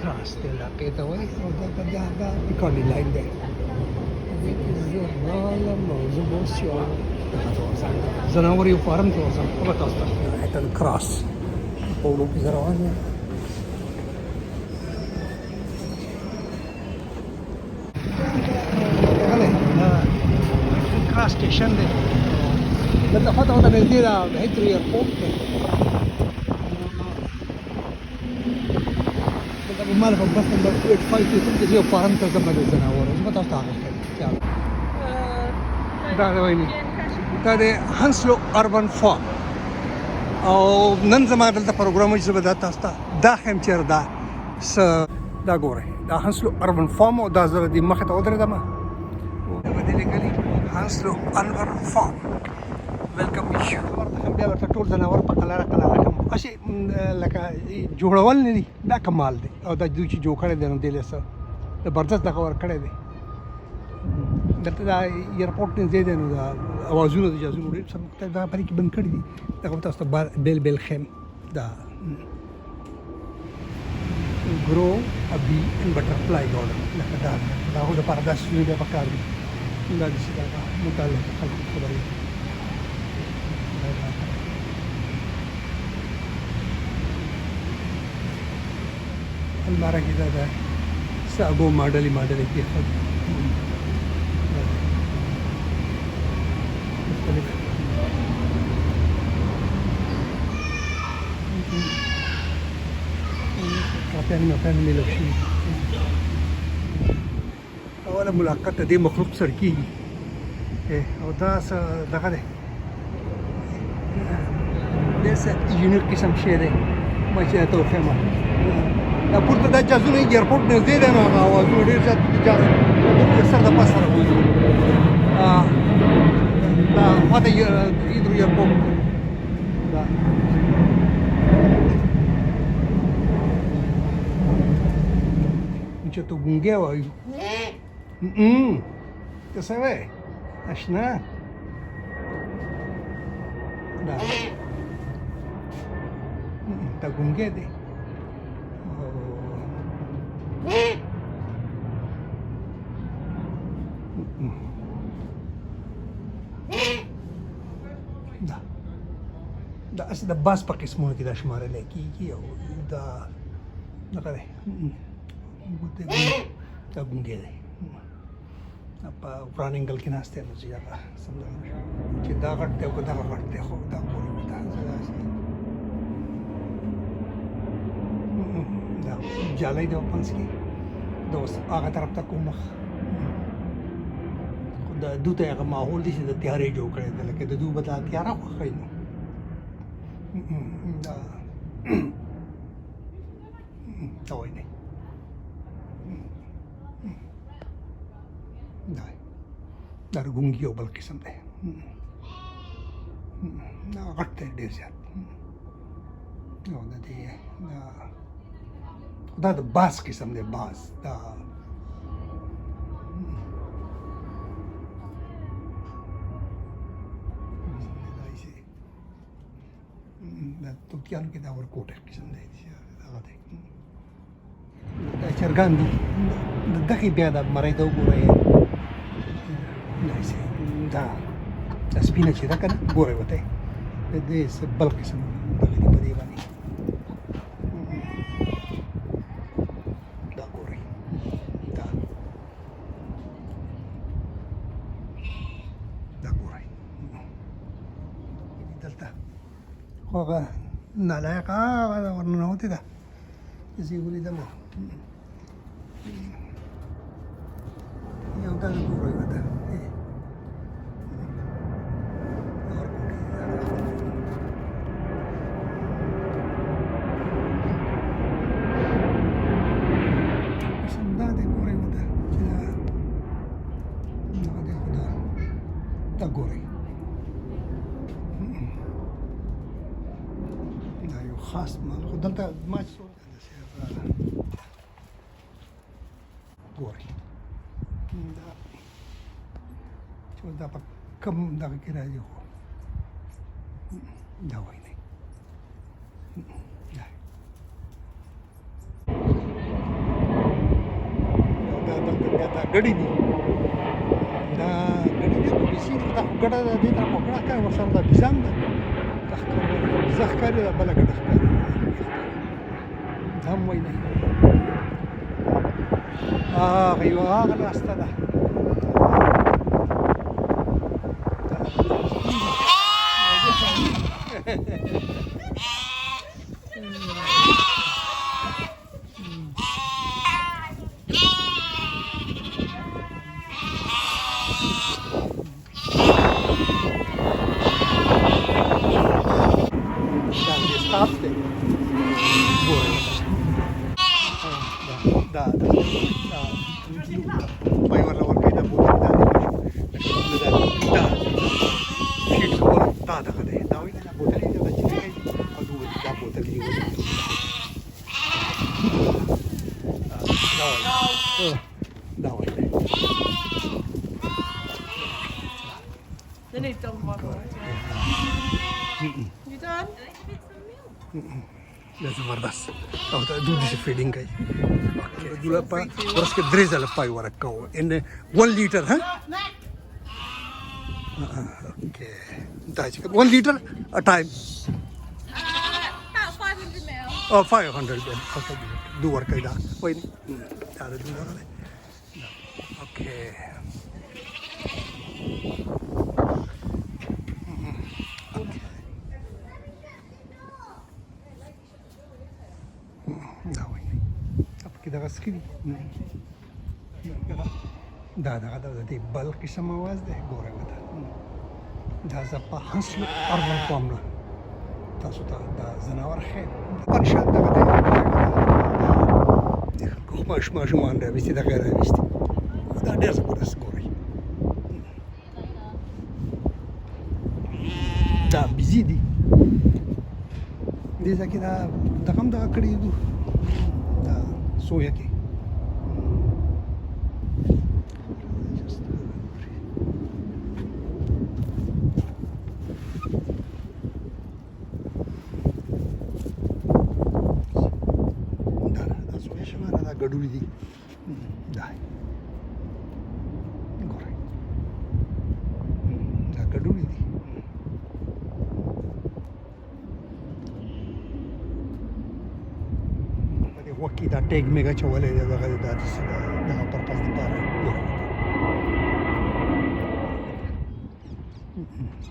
cross nila. Kita mo eh, da economy line there. زناوري وفارم توصل ولا تصل حتى الكراس قولوا في زروان الكراس ستيشن ده لما فترة نزيدة هيترو ايربورت ما لهم بس فايتي تبدأ زي فارم تزمد الزناور ما تصل ده ويني ده هانسلو أربان فارم او نن زما دلته پروګرام چې به دا تاسو ته دا هم چیر دا س دا ګوره دا هانسلو اربن فارم او دا زره دی مخه ته ودرېدم دا به لیکلي هانسلو اربن فارم ویلکم یو ورته هم بیا ورته ټول ځناور په کلاره کوم اسی لکه جوړول نه دي دا کمال دی او دا دوی چې جوړ کړی دی نو دی له څه زبردست دغه ور کړی دی دلته دا ایرپورټ نه زیاده نو دا اوازونه د اجازه ډېر څه دا پرې کې بند کړی دي دا تاسو ته بیل خیم دا ګرو ا بي ان بټرفلای ګارډن لکه دا هغه د پارداس وی د پکار دي دا د څه دا متعلق خلک خبرې المره کې دا سابو ماډل کې خو مكان من الشيء أولا ملاقات دي مخلوق سركي أو ده دغه ده ليس يونيك قسم شيء ده ما شاء الله خيمة دا پورته دا جازونه ایرپورټ نږدې ده نو هغه اوازونه ډېر زیات جاز سر د پاسه راوځي دا خواته هیدرو ایرپورټ دا چې ته ګونګی وایو ته څه وایې اشنا دا ته ګونګی دی دا اصل د باس په قسمونو کې دا شمارل کېږي او دا دغه دی دا ګونګی دی په پران انګل کې ناستی نو چې هغه سمجه چې دا غټ دی او که دغه غټ دی خو دا دا جالی دی په منځ کې د اوس هغه طرف ته کوم مخ خو د دوی ته هغه ماحول دی چې د تیارې جوړ کړی دی لکه د دوی به دا تیاره خوښوي نو دا دا وایي دی دا ګونګي یو بل قسم دی دا غټ دی ډېر زیات او د دې دا د باز قسم دی باز دا دا توتیانو کې دا ورکوټه قسم دی هغه دی دا چرګان دي دغې بیا د مرۍ ته وګورئ دا سپینه چې ده که نه ګورئ ورته د دې بل قسم دغه دي په دې باندې دا ګورئ دا ګورئ دلته خو هغه نالایقه هغه ورننوتې ده زه یې ولیدم یو دا ګورئ ورته ګورئ دا یو خاص مال خو دلته ما چې ګورئ دا په کوم دغه کې راځي خو دا وایي دلته بیا دا ګډې دي دا ګډې دي پولیسي دي دا خو ګډه ده دې ته خو ګډه ښکاري ورسره دا بيزان ده دا بيزه ښکاري دا بله ګډه ښکاري دا هم وایي هغه یوه هغه راسته ده پای ورله ورکوي دا بوتل دا دغه دی دا وایي دا بوتل یې دا چې دی او دا بوتل یې دا وایي Then it's done one more. You done? دا زبردست او دا دود چې فیډینګ کوي دوله په ورځ کې 3 ځله پای ورکوو ان 1 لیټر ها اوکې دا چې 1 لیټر ا ټایم About 500 ml. او 500 اوکې دو ورکوي دا وایي دا د دوه نه اوکې دا وایي پکې دغه سکي دي دا دغه د دې بل قسم اواز دی ګورئ ورته دا زه په هنسلو اربن فارم نه تاسو ته دا ځناور ښیم پریشان دغه دی خلکو ماشومان راویستي دغه راویستي دا ډېر زبردست ګورئ دا بیزي دي دې ځای کې دا دغه هم دغه کړي دي دا سویا کې دا سویا شماره دا ګډوډي دي دا ګورئ دا ګډوډي دي وکی دا ټیګ میګه چولې ده دغه دغه پرپس لپاره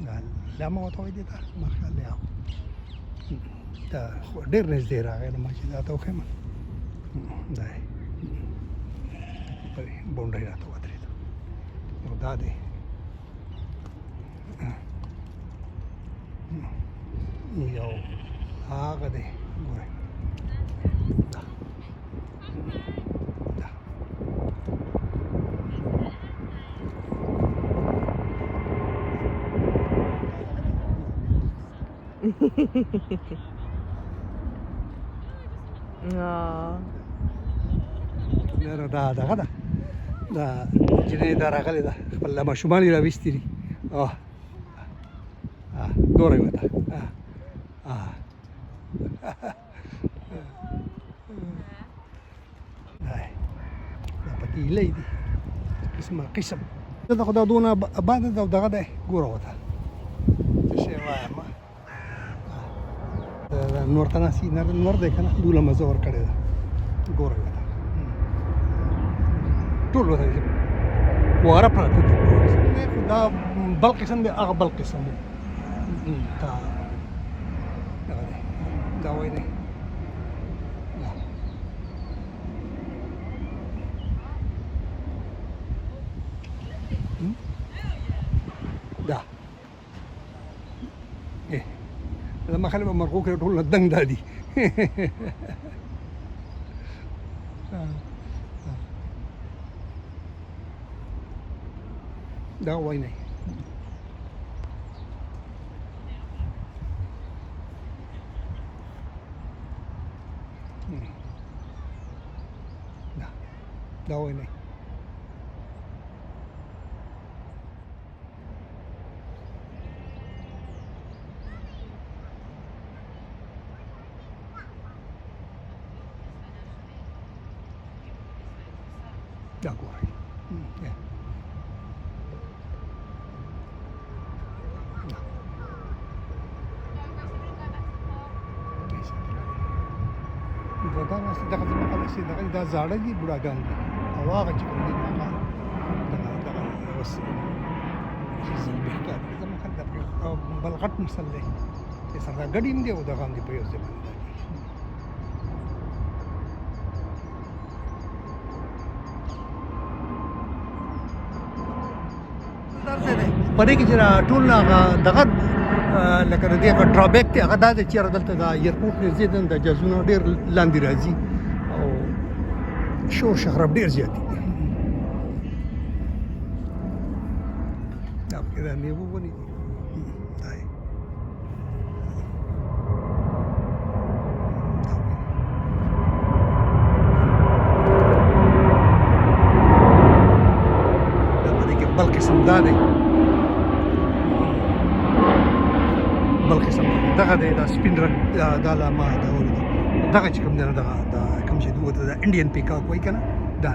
دا لامه ورته وایي دې ته ماشاءالله دا خو ډېر نږدې راغی نو ما چې دا ته وښیم دا یې بونډۍ راته ودرېده نو دا دی یو هغه دی ګورئ دا دا دغه ده دا جنۍ دا راغلې ده خپل ماشومان یې راویستي دي ګورئ ورته دا پکې هیلۍ دي قسمه قسم دا خو دا دونه آباده ده او دغه دی ګوره ورته څه شی وایم نور ته ناسي نور دی که نه دوله مزه ورکړې ده ګوره ورته ټول ورته واره پراته دي دا بل قسم دی هغه بل قسم دی دا دغه دی دا وایي دی دا زما خلک به مرغو کې ټول دنګ دا دي دا وایي نه دا وایي نه دا ګورئ دا ناست دغه زما خلک چې دغه دا زاړه دي بوډاګان دي او هغه چې کوم دي هغه دغه اوس چې بهتر زما خلک بل غټ مسلې چې سره ګډیم دی او دغه هم دی په یو ځای باندې په دې کې چې ټول دغه لکه د دې هغه ډرابیک دی هغه دا دی چې دلته د ایرپورټ نږدې د جهازونه ډېر لاندې راځي او شور شخراب ډېر زیات دی دا پکې د میوو ونې دي دا په دې کې بل قسم دا دی بل قسم دغه دی دا سپین رنګ دا لا ما دا ولید دغه چې کوم دی دغه دا کوم چې دوی د انډین پیکاک وایي کنه دا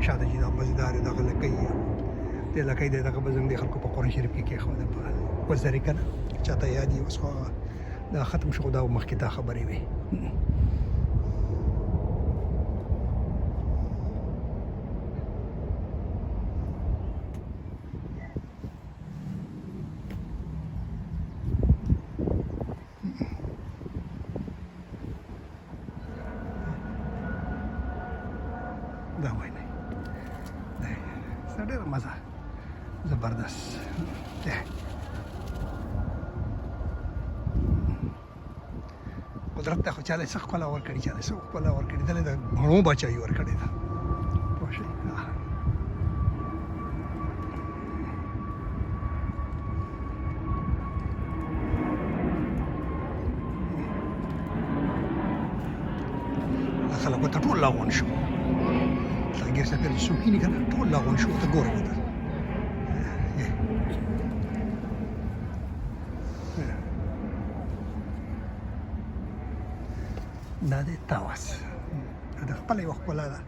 شاته چې دا مزیدار دغه لکۍ د لکۍ دغه بزنګ دی خلکو په قرآن شریف کې کېښود په وزري کنه چاته یاد وي اوس خو دا ختم شو دا مخکې دا خبرې وي دا وایي ډېره مزه زبردست قدرت ته خو چاله څه ښکلا ورکړي چاله څه ښکلا ورکړي دلته د غڼو بچایي ورکړې ده پوه شئ خلکو ته ټول لاغون شو ګیر سفر چې څوک کیني کنه ټول لاغون شو ته ګوره ورته دا دی تاواس د خپله یوه ښکلا ده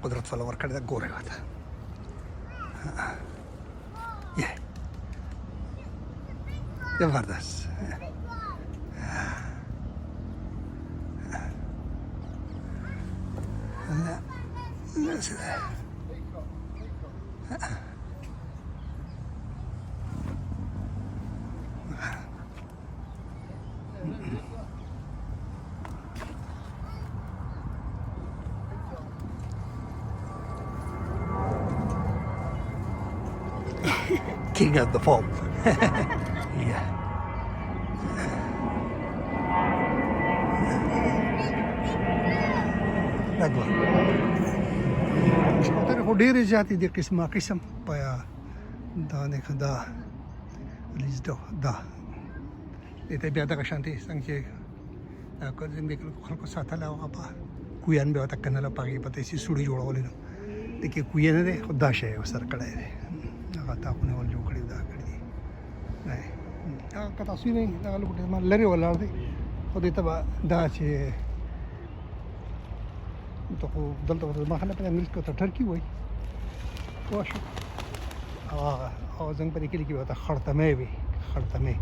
قدرت والا ورکړې ده ګوره ورته زبردست That's it. King of the fall. Yeah. That one. خو ډېرې زیاتې دي قسمه قسم په دا نه دا لیزدو دا دې ته بیا دغه شانتي څنګه چې کوم دې خلکو ساتل او په کویان به وته کنه لا پاګې پته سي سړي جوړولې نو د کې کوی نه ده خدا شي وسر کړای دی هغه تاسو نه ول جوړ کړی دا کړی نه هغه تاسو نه دا لوګ ما لري ولاړ دی خو دې ته دا چې ته خو دلته ما خلک په انګلیس کې ته ټرکی وایي پوه شو او زنګ په دې کلي کې به ورته خړتمې وي خړتمې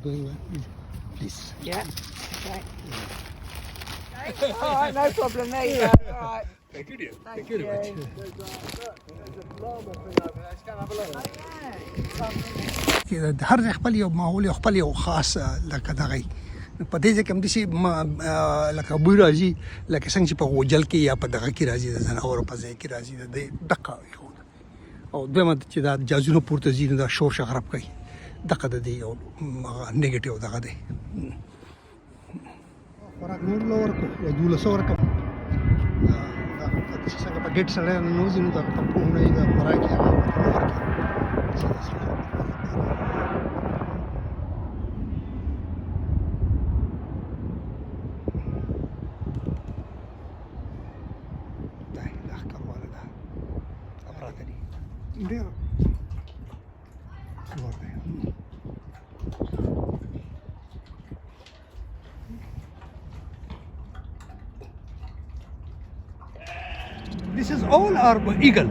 Going well, please. Yeah. Okay. All right, no problem. There you go. All right. Thank you, dear. Thank you very much. هر ځای خپل یو ماحول یو خپل یو خاص لکه دغه په دې ځای کې هم داسې لکه بوی راځي لکه څنګه چې په غوجل کې یا په دغه کې راځي د ځناورو په ځای کې راځي د دقه او دویمه چې دا جازونه پورته ځي نو دا شور شغرب کوي دغه د دې یو نیګیټیو دغه دی خوراک نور له ورکړو یو 1200 ورکړم چې څنګه په ګیټ سره ننوځي نو دا په پوهنه یې د خوراک یې هغه ورکړي There. This is all our eagle.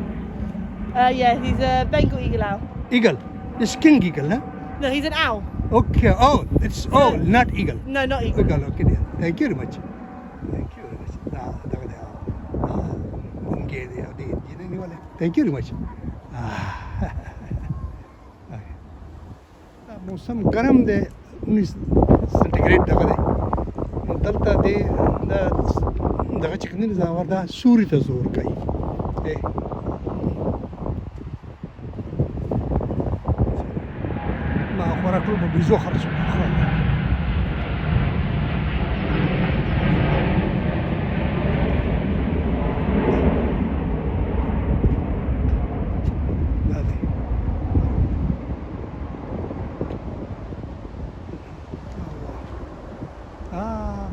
Yeah, he's a Bengal eagle owl. Eagle. It's king eagle, huh? No, he's an owl. Okay. Oh, it's all not eagle. No, not eagle. Eagle. Okay, dear. Thank you very much. Thank you very much. Thank you very much. मौसम गर्म दे 19 सेंटीग्रेड दगा दे दलता दे दगा चिकनी जावर दा सूरी ता जोर काई ए ما خورا كل بيزو خرج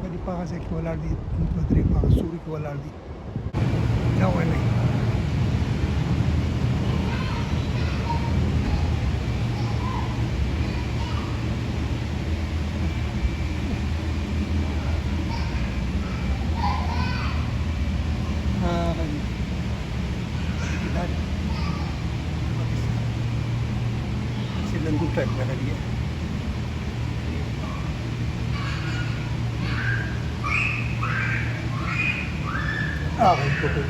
badi paga se ki walar di badri paga suri ki walar di na wala silang gutak na dia Ah, ecco che